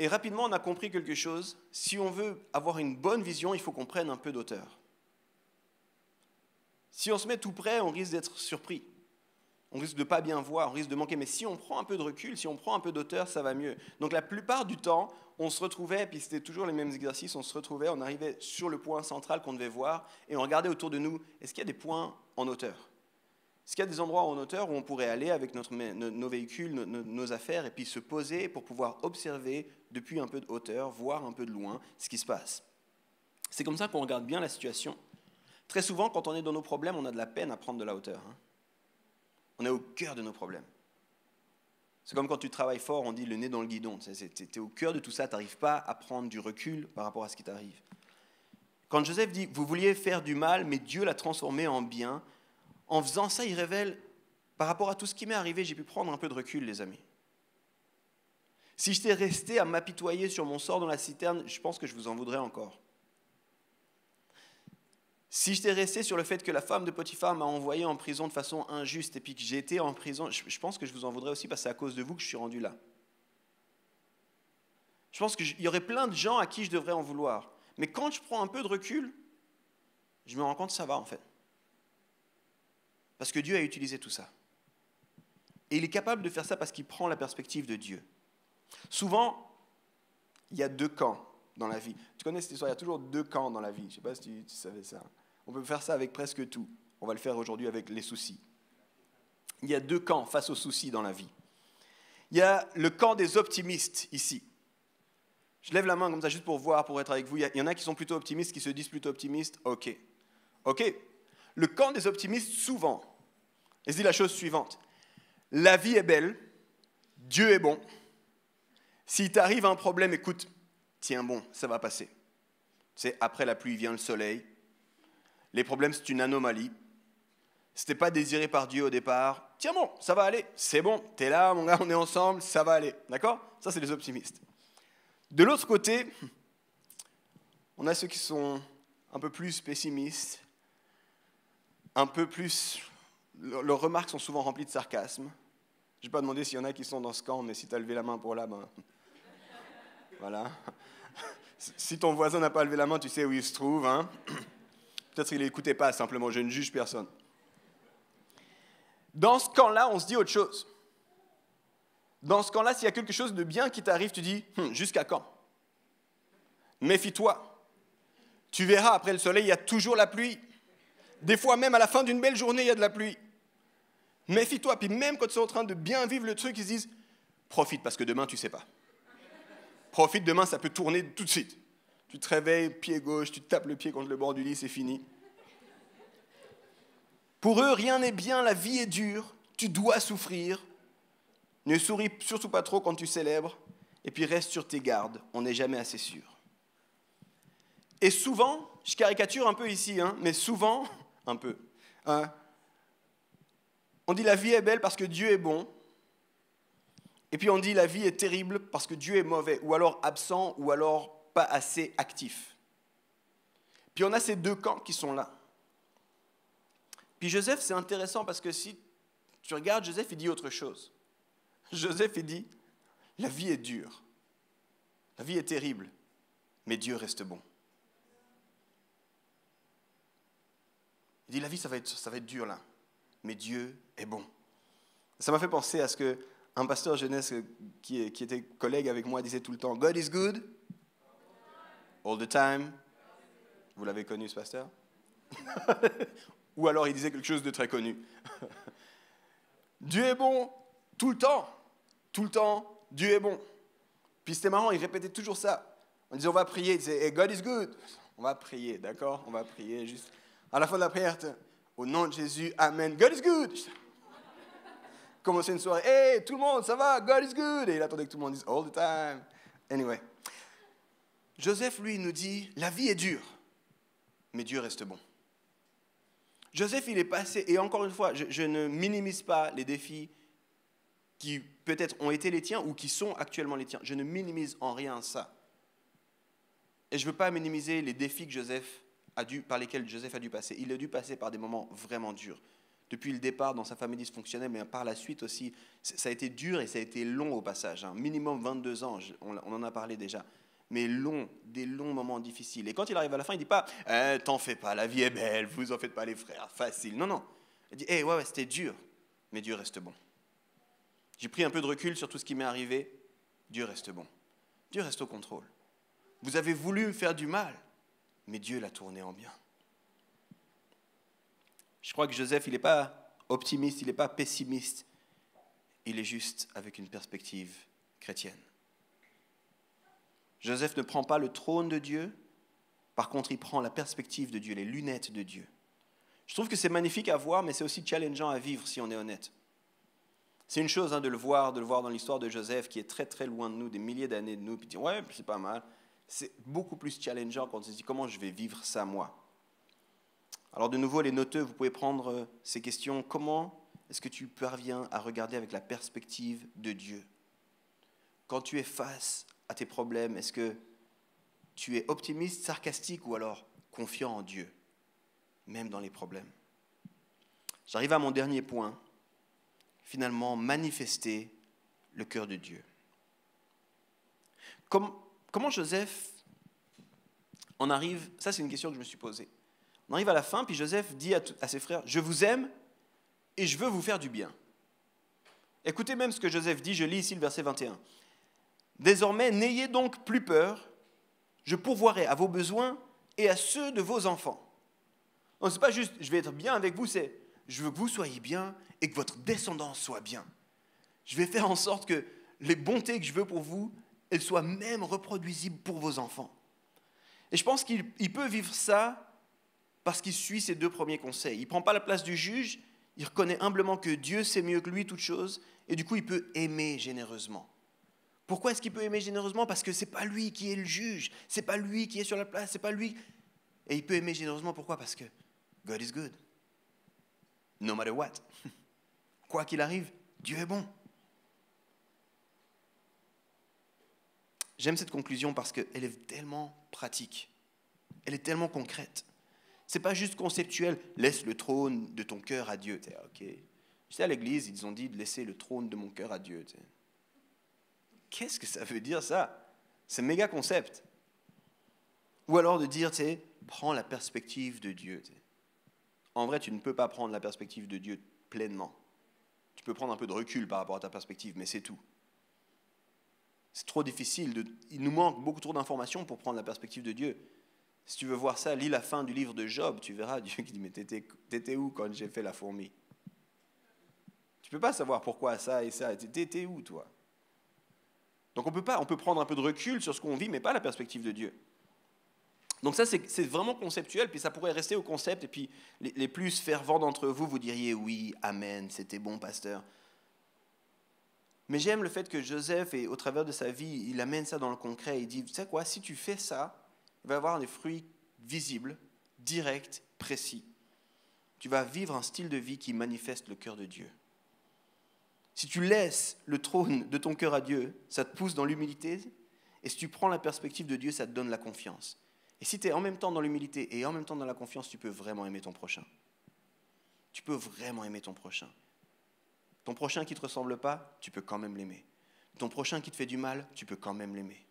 Et rapidement, on a compris quelque chose. Si on veut avoir une bonne vision, il faut qu'on prenne un peu d'auteur. Si on se met tout près, on risque d'être surpris. On risque de ne pas bien voir, on risque de manquer. Mais si on prend un peu de recul, si on prend un peu d'auteur, ça va mieux. Donc la plupart du temps, on se retrouvait, puis c'était toujours les mêmes exercices, on se retrouvait, on arrivait sur le point central qu'on devait voir, et on regardait autour de nous, est-ce qu'il y a des points en hauteur? Est-ce qu'il y a des endroits en hauteur où on pourrait aller avec nos véhicules, nos affaires, et puis se poser pour pouvoir observer depuis un peu de hauteur, voir un peu de loin ce qui se passe? C'est comme ça qu'on regarde bien la situation. Très souvent, quand on est dans nos problèmes, on a de la peine à prendre de la hauteur. On est au cœur de nos problèmes. C'est comme quand tu travailles fort, on dit le nez dans le guidon. Tu es au cœur de tout ça, tu n'arrives pas à prendre du recul par rapport à ce qui t'arrive. Quand Joseph dit, vous vouliez faire du mal, mais Dieu l'a transformé en bien, en faisant ça, il révèle, par rapport à tout ce qui m'est arrivé, j'ai pu prendre un peu de recul, les amis. Si j'étais resté à m'apitoyer sur mon sort dans la citerne, je pense que je vous en voudrais encore. Si j'étais resté sur le fait que la femme de Potiphar m'a envoyé en prison de façon injuste et puis que j'ai été en prison, je pense que je vous en voudrais aussi parce que c'est à cause de vous que je suis rendu là. Je pense qu'il y aurait plein de gens à qui je devrais en vouloir. Mais quand je prends un peu de recul, je me rends compte que ça va en fait. Parce que Dieu a utilisé tout ça. Et il est capable de faire ça parce qu'il prend la perspective de Dieu. Souvent, il y a deux camps dans la vie. Tu connais cette histoire, il y a toujours deux camps dans la vie. Je ne sais pas si tu savais ça. On peut faire ça avec presque tout. On va le faire aujourd'hui avec les soucis. Il y a deux camps face aux soucis dans la vie. Il y a le camp des optimistes ici. Je lève la main comme ça juste pour voir, pour être avec vous. Il y en a qui sont plutôt optimistes, qui se disent plutôt optimistes. Ok. Le camp des optimistes, souvent, il se dit la chose suivante. La vie est belle, Dieu est bon. S'il t'arrive un problème, écoute, tiens bon, ça va passer. C'est après la pluie vient le soleil. Les problèmes, c'est une anomalie. C'était pas désiré par Dieu au départ. Tiens bon, ça va aller. C'est bon, t'es là, mon gars, on est ensemble, ça va aller. D'accord? Ça, c'est les optimistes. De l'autre côté, on a ceux qui sont un peu plus pessimistes, un peu plus... Leurs remarques sont souvent remplies de sarcasme. Je ne vais pas demander s'il y en a qui sont dans ce camp, mais si tu as levé la main pour là, ben... Voilà. Si ton voisin n'a pas levé la main, tu sais où il se trouve. Hein? Peut-être qu'il n'écoutait pas, simplement, je ne juge personne. Dans ce camp-là, on se dit autre chose. Dans ce camp-là, s'il y a quelque chose de bien qui t'arrive, tu dis, jusqu'à quand? Méfie-toi. Tu verras, après le soleil, il y a toujours la pluie. Des fois, même à la fin d'une belle journée, il y a de la pluie. Méfie-toi. Puis même quand ils sont en train de bien vivre le truc, ils se disent, profite, parce que demain, tu ne sais pas. Profite, demain, ça peut tourner tout de suite. Tu Tu te réveilles, pied gauche, tu te tapes le pied contre le bord du lit, c'est fini. Pour eux, rien n'est bien, la vie est dure, tu dois souffrir. Ne souris surtout pas trop quand tu célèbres, et puis reste sur tes gardes, on n'est jamais assez sûr. Et souvent, je caricature un peu ici, mais souvent, un peu, on dit la vie est belle parce que Dieu est bon, et puis on dit la vie est terrible parce que Dieu est mauvais, ou alors absent, ou alors pas assez actif. Puis on a ces deux camps qui sont là. Puis Joseph, c'est intéressant parce que si tu regardes, Joseph, il dit autre chose. Joseph, il dit, la vie est dure, la vie est terrible, mais Dieu reste bon. Il dit, la vie, ça va être dur là, mais Dieu est bon. Ça m'a fait penser à ce qu'un pasteur jeunesse qui était collègue avec moi disait tout le temps, God is good, all the time. Vous l'avez connu, ce pasteur? Ou alors il disait quelque chose de très connu. Dieu est bon tout le temps, Dieu est bon. Puis c'était marrant, il répétait toujours ça. On disait, on va prier, il disait, hey, God is good. On va prier, d'accord? On va prier juste. À la fin de la prière, au nom de Jésus, Amen, God is good. Commencer une soirée, hey, tout le monde, ça va, God is good. Et il attendait que tout le monde dise, all the time. Anyway. Joseph, lui, nous dit, la vie est dure, mais Dieu reste bon. Joseph, il est passé, et encore une fois, je ne minimise pas les défis qui peut-être ont été les tiens ou qui sont actuellement les tiens. Je ne minimise en rien ça. Et je ne veux pas minimiser les défis par lesquels Joseph a dû passer. Il a dû passer par des moments vraiment durs. Depuis le départ dans sa famille dysfonctionnelle, mais par la suite aussi, ça a été dur et ça a été long au passage. Minimum 22 ans, on en a parlé déjà. Mais des longs moments difficiles. Et quand il arrive à la fin, il ne dit pas « T'en fais pas, la vie est belle, vous en faites pas les frères, facile. » Non. Il dit « ouais, c'était dur, mais Dieu reste bon. J'ai pris un peu de recul sur tout ce qui m'est arrivé, Dieu reste bon. Dieu reste au contrôle. Vous avez voulu me faire du mal, mais Dieu l'a tourné en bien. » Je crois que Joseph, il n'est pas optimiste, il n'est pas pessimiste. Il est juste avec une perspective chrétienne. Joseph ne prend pas le trône de Dieu, par contre, il prend la perspective de Dieu, les lunettes de Dieu. Je trouve que c'est magnifique à voir, mais c'est aussi challengeant à vivre si on est honnête. C'est une chose de le voir dans l'histoire de Joseph, qui est très très loin de nous, des milliers d'années de nous, puis dire ouais, c'est pas mal. C'est beaucoup plus challengeant quand on se dit comment je vais vivre ça moi. Alors de nouveau, les noteux, vous pouvez prendre ces questions. Comment est-ce que tu parviens à regarder avec la perspective de Dieu? Quand tu es face à tes problèmes, est-ce que tu es optimiste, sarcastique ou alors confiant en Dieu, même dans les problèmes? J'arrive à mon dernier point. Finalement, manifester le cœur de Dieu. Comment Joseph en arrive, ça c'est une question que je me suis posée. On arrive à la fin, puis Joseph dit à ses frères, « Je vous aime et je veux vous faire du bien. » Écoutez même ce que Joseph dit, je lis ici le verset 21. « Désormais, n'ayez donc plus peur, je pourvoirai à vos besoins et à ceux de vos enfants. » Donc ce n'est pas juste « je vais être bien avec vous », c'est « je veux que vous soyez bien et que votre descendance soit bien. Je vais faire en sorte que les bontés que je veux pour vous, elles soient même reproduisibles pour vos enfants. » Et je pense qu'il peut vivre ça parce qu'il suit ses deux premiers conseils. Il ne prend pas la place du juge, il reconnaît humblement que Dieu sait mieux que lui toute chose, et du coup il peut aimer généreusement. Pourquoi est-ce qu'il peut aimer généreusement? Parce que ce n'est pas lui qui est le juge, ce n'est pas lui qui est sur la place, c'est pas lui. Et il peut aimer généreusement, pourquoi? Parce que God is good. No matter what. Quoi qu'il arrive, Dieu est bon. J'aime cette conclusion parce qu'elle est tellement pratique. Elle est tellement concrète. Ce n'est pas juste conceptuel. Laisse le trône de ton cœur à Dieu. Ok. Tu sais, à l'église, ils ont dit de laisser le trône de mon cœur à Dieu. T'sais. Qu'est-ce que ça veut dire ça? C'est un méga concept. Ou alors de dire, prends la perspective de Dieu. T'sais. En vrai, tu ne peux pas prendre la perspective de Dieu pleinement. Tu peux prendre un peu de recul par rapport à ta perspective, mais c'est tout. C'est trop difficile. Il nous manque beaucoup trop d'informations pour prendre la perspective de Dieu. Si tu veux voir ça, lis la fin du livre de Job, tu verras Dieu qui dit « Mais t'étais où quand j'ai fait la fourmi ?» Tu ne peux pas savoir pourquoi ça et ça. T'étais où, toi? Donc on peut prendre un peu de recul sur ce qu'on vit, mais pas la perspective de Dieu. Donc ça, c'est vraiment conceptuel, puis ça pourrait rester au concept, et puis les plus fervents d'entre vous, vous diriez, oui, amen, c'était bon, pasteur. Mais j'aime le fait que Joseph, et au travers de sa vie, il amène ça dans le concret, il dit, tu sais quoi, si tu fais ça, il va y avoir des fruits visibles, directs, précis. Tu vas vivre un style de vie qui manifeste le cœur de Dieu. Si tu laisses le trône de ton cœur à Dieu, ça te pousse dans l'humilité, et si tu prends la perspective de Dieu, ça te donne la confiance. Et si tu es en même temps dans l'humilité et en même temps dans la confiance, tu peux vraiment aimer ton prochain. Tu peux vraiment aimer ton prochain. Ton prochain qui ne te ressemble pas, tu peux quand même l'aimer. Ton prochain qui te fait du mal, tu peux quand même l'aimer.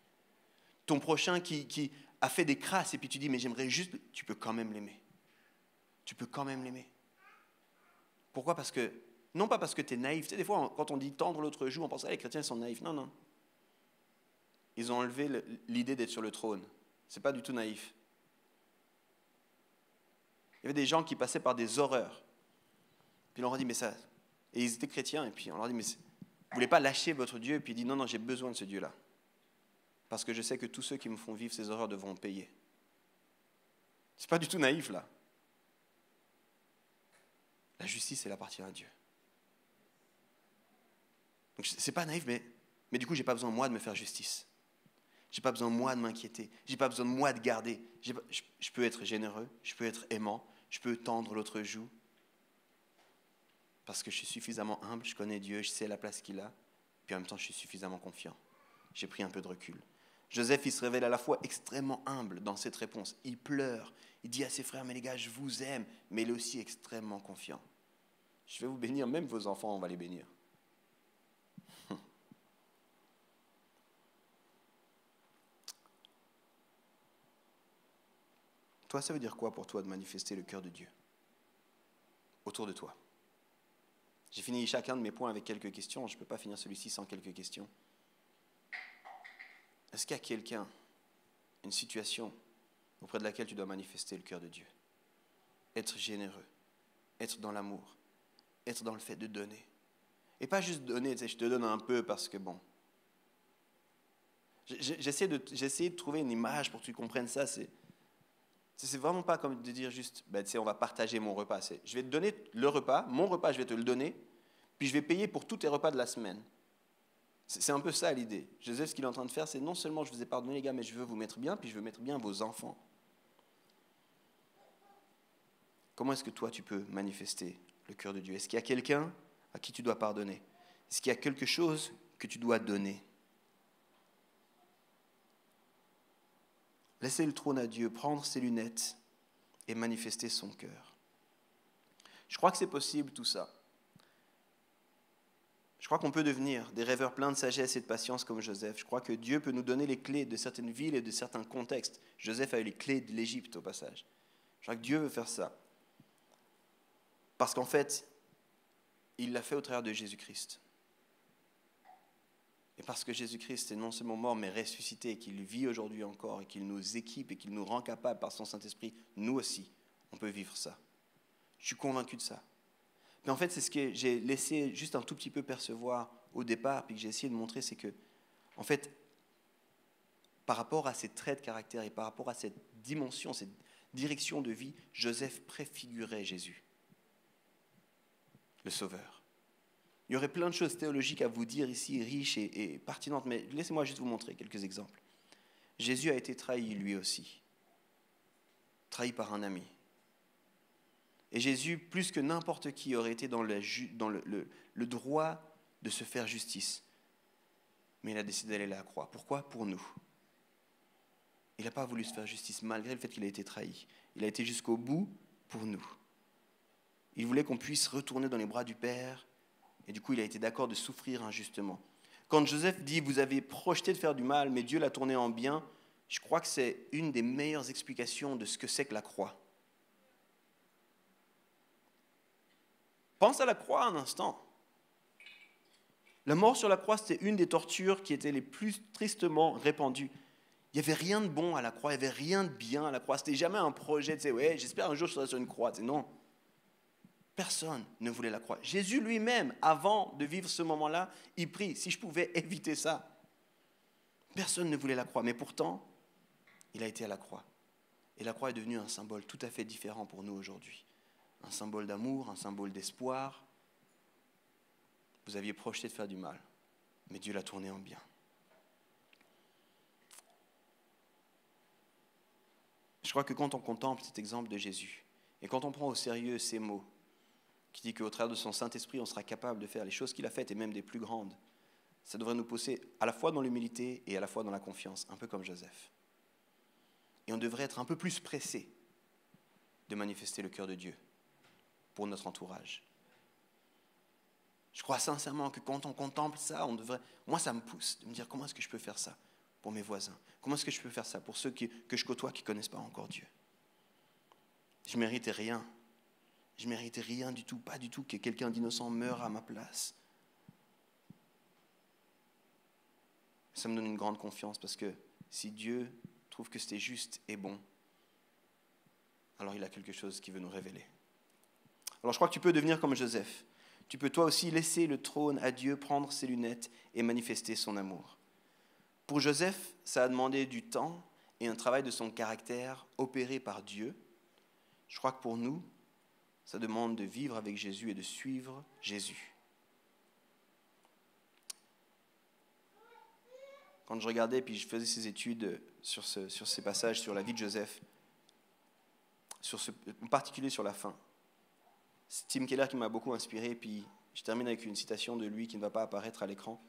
Ton prochain qui a fait des crasses et puis tu dis, mais j'aimerais juste, tu peux quand même l'aimer. Tu peux quand même l'aimer. Pourquoi ? Parce que, non pas parce que tu es naïf. Tu sais, des fois, quand on dit tendre l'autre joue, on pense, les chrétiens sont naïfs. Non, non. Ils ont enlevé l'idée d'être sur le trône. Ce n'est pas du tout naïf. Il y avait des gens qui passaient par des horreurs. Puis on leur a dit, mais ça... Et ils étaient chrétiens, et puis on leur a dit, mais vous ne voulez pas lâcher votre Dieu ? Et puis il dit, non, non, j'ai besoin de ce Dieu-là. Parce que je sais que tous ceux qui me font vivre ces horreurs devront payer. Ce n'est pas du tout naïf, là. La justice, elle appartient à Dieu. Donc ce n'est pas naïf, mais du coup, je n'ai pas besoin, moi, de me faire justice. Je n'ai pas besoin, moi, de m'inquiéter. Je n'ai pas besoin, moi, de garder. Je peux être généreux, je peux être aimant, je peux tendre l'autre joue. Parce que je suis suffisamment humble, je connais Dieu, je sais la place qu'il a. Puis en même temps, je suis suffisamment confiant. J'ai pris un peu de recul. Joseph, il se révèle à la fois extrêmement humble dans cette réponse. Il pleure, il dit à ses frères, mais les gars, je vous aime. Mais il est aussi extrêmement confiant. Je vais vous bénir, même vos enfants, on va les bénir. Toi, ça veut dire quoi pour toi de manifester le cœur de Dieu autour de toi ? J'ai fini chacun de mes points avec quelques questions. Je ne peux pas finir celui-ci sans quelques questions. Est-ce qu'il y a quelqu'un, une situation auprès de laquelle tu dois manifester le cœur de Dieu ? Être généreux, être dans l'amour, être dans le fait de donner. Et pas juste donner, tu sais, je te donne un peu parce que bon. J'essaie de trouver une image pour que tu comprennes ça. C'est vraiment pas comme de dire juste, tu sais, on va partager mon repas. Je vais te donner le repas, mon repas, je vais te le donner, puis je vais payer pour tous tes repas de la semaine. C'est un peu ça l'idée. Joseph, ce qu'il est en train de faire, c'est non seulement je vous ai pardonné les gars, mais je veux vous mettre bien, puis je veux mettre bien vos enfants. Comment est-ce que toi, tu peux manifester le cœur de Dieu ? Est-ce qu'il y a quelqu'un à qui tu dois pardonner ? Est-ce qu'il y a quelque chose que tu dois donner ? Laisser le trône à Dieu, prendre ses lunettes et manifester son cœur. Je crois que c'est possible tout ça. Je crois qu'on peut devenir des rêveurs pleins de sagesse et de patience comme Joseph. Je crois que Dieu peut nous donner les clés de certaines villes et de certains contextes. Joseph a eu les clés de l'Égypte au passage. Je crois que Dieu veut faire ça. Parce qu'en fait, il l'a fait au travers de Jésus-Christ. Et parce que Jésus-Christ est non seulement mort, mais ressuscité, et qu'il vit aujourd'hui encore, et qu'il nous équipe, et qu'il nous rend capables par son Saint-Esprit, nous aussi, on peut vivre ça. Je suis convaincu de ça. Mais en fait, c'est ce que j'ai laissé juste un tout petit peu percevoir au départ, puis que j'ai essayé de montrer, c'est que, en fait, par rapport à ces traits de caractère et par rapport à cette dimension, cette direction de vie, Joseph préfigurait Jésus, le Sauveur. Il y aurait plein de choses théologiques à vous dire ici, riches et pertinentes, mais laissez-moi juste vous montrer quelques exemples. Jésus a été trahi lui aussi, trahi par un ami. Et Jésus, plus que n'importe qui, aurait été dans le droit de se faire justice. Mais il a décidé d'aller à la croix. Pourquoi ? Pour nous. Il n'a pas voulu se faire justice malgré le fait qu'il a été trahi. Il a été jusqu'au bout pour nous. Il voulait qu'on puisse retourner dans les bras du Père. Et du coup, il a été d'accord de souffrir injustement. Quand Joseph dit « Vous avez projeté de faire du mal, mais Dieu l'a tourné en bien », je crois que c'est une des meilleures explications de ce que c'est que la croix. Pense à la croix un instant. La mort sur la croix, c'était une des tortures qui étaient les plus tristement répandues. Il n'y avait rien de bon à la croix, il n'y avait rien de bien à la croix. C'était jamais un projet de dire « Ouais, j'espère un jour je serai sur une croix ». Non. Personne ne voulait la croix. Jésus lui-même, avant de vivre ce moment-là, il prie, si je pouvais éviter ça. Personne ne voulait la croix, mais pourtant, il a été à la croix. Et la croix est devenue un symbole tout à fait différent pour nous aujourd'hui. Un symbole d'amour, un symbole d'espoir. Vous aviez projeté de faire du mal, mais Dieu l'a tourné en bien. Je crois que quand on contemple cet exemple de Jésus, et quand on prend au sérieux ces mots, qui dit qu'au travers de son Saint-Esprit, on sera capable de faire les choses qu'il a faites, et même des plus grandes, ça devrait nous pousser à la fois dans l'humilité et à la fois dans la confiance, un peu comme Joseph. Et on devrait être un peu plus pressé de manifester le cœur de Dieu pour notre entourage. Je crois sincèrement que quand on contemple ça, moi ça me pousse de me dire comment est-ce que je peux faire ça pour mes voisins? Comment est-ce que je peux faire ça pour ceux que je côtoie qui ne connaissent pas encore Dieu? Je ne méritais rien. Je ne méritais rien du tout, pas du tout que quelqu'un d'innocent meure à ma place. Ça me donne une grande confiance parce que si Dieu trouve que c'était juste et bon, alors il a quelque chose qui veut nous révéler. Alors je crois que tu peux devenir comme Joseph. Tu peux toi aussi laisser le trône à Dieu, prendre ses lunettes et manifester son amour. Pour Joseph, ça a demandé du temps et un travail de son caractère opéré par Dieu. Je crois que pour nous, ça demande de vivre avec Jésus et de suivre Jésus. Quand je regardais puis je faisais ces études sur ces passages sur la vie de Joseph, en particulier sur la fin, c'est Tim Keller qui m'a beaucoup inspiré, puis je termine avec une citation de lui qui ne va pas apparaître à l'écran.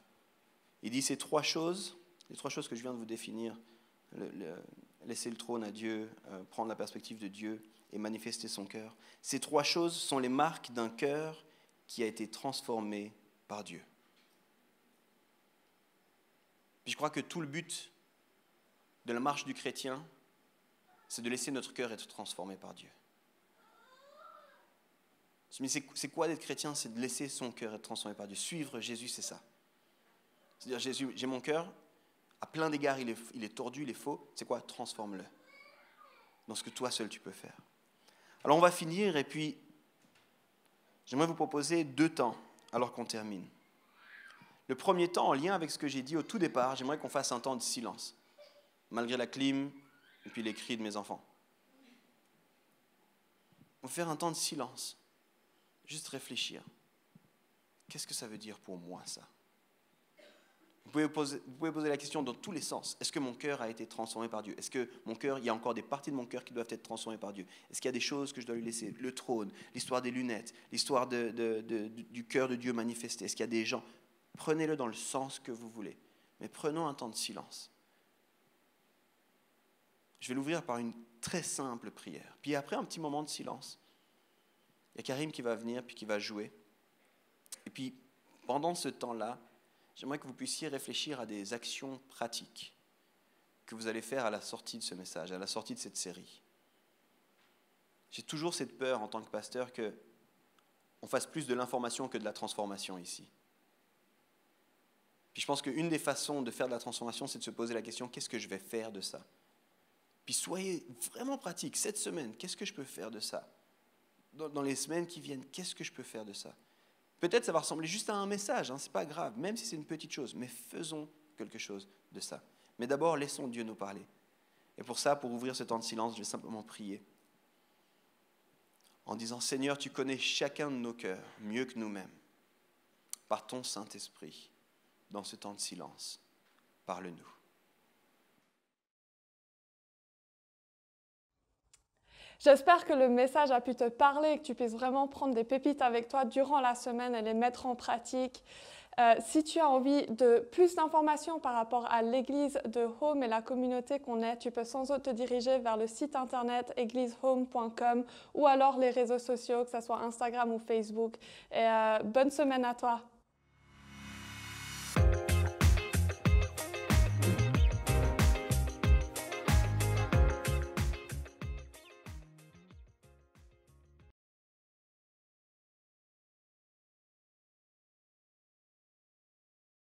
Il dit les trois choses que je viens de vous définir, laisser le trône à Dieu, prendre la perspective de Dieu et manifester son cœur, ces trois choses sont les marques d'un cœur qui a été transformé par Dieu. Puis je crois que tout le but de la marche du chrétien, c'est de laisser notre cœur être transformé par Dieu. Mais c'est quoi d'être chrétien? C'est de laisser son cœur être transformé par Dieu. Suivre Jésus, c'est ça. C'est-à-dire, Jésus, j'ai mon cœur, à plein d'égards, il est tordu, il est faux. C'est quoi? Transforme-le dans ce que toi seul tu peux faire. Alors on va finir et puis j'aimerais vous proposer 2 temps alors qu'on termine. Le premier temps, en lien avec ce que j'ai dit au tout départ, j'aimerais qu'on fasse un temps de silence, malgré la clim et puis les cris de mes enfants. On va faire un temps de silence. Juste réfléchir. Qu'est-ce que ça veut dire pour moi, ça? Vous pouvez poser la question dans tous les sens. Est-ce que mon cœur a été transformé par Dieu? Est-ce que il y a encore des parties de mon cœur qui doivent être transformées par Dieu? Est-ce qu'il y a des choses que je dois lui laisser? Le trône, l'histoire des lunettes, l'histoire du cœur de Dieu manifesté. Est-ce qu'il y a des gens? Prenez-le dans le sens que vous voulez. Mais prenons un temps de silence. Je vais l'ouvrir par une très simple prière. Puis après un petit moment de silence, il y a Karim qui va venir puis qui va jouer. Et puis, pendant ce temps-là, j'aimerais que vous puissiez réfléchir à des actions pratiques que vous allez faire à la sortie de ce message, à la sortie de cette série. J'ai toujours cette peur en tant que pasteur qu'on fasse plus de l'information que de la transformation ici. Puis je pense qu'une des façons de faire de la transformation, c'est de se poser la question, qu'est-ce que je vais faire de ça? Puis soyez vraiment pratiques. Cette semaine, qu'est-ce que je peux faire de ça? Dans les semaines qui viennent, qu'est-ce que je peux faire de ça? Peut-être ça va ressembler juste à un message, ce n'est pas grave, même si c'est une petite chose, mais faisons quelque chose de ça. Mais d'abord, laissons Dieu nous parler. Et pour ça, pour ouvrir ce temps de silence, je vais simplement prier en disant, Seigneur, tu connais chacun de nos cœurs mieux que nous-mêmes. Par ton Saint-Esprit, dans ce temps de silence, parle-nous. J'espère que le message a pu te parler et que tu puisses vraiment prendre des pépites avec toi durant la semaine et les mettre en pratique. Si tu as envie de plus d'informations par rapport à l'église de Home et la communauté qu'on est, tu peux sans doute te diriger vers le site internet églisehome.com ou alors les réseaux sociaux, que ce soit Instagram ou Facebook. Et bonne semaine à toi.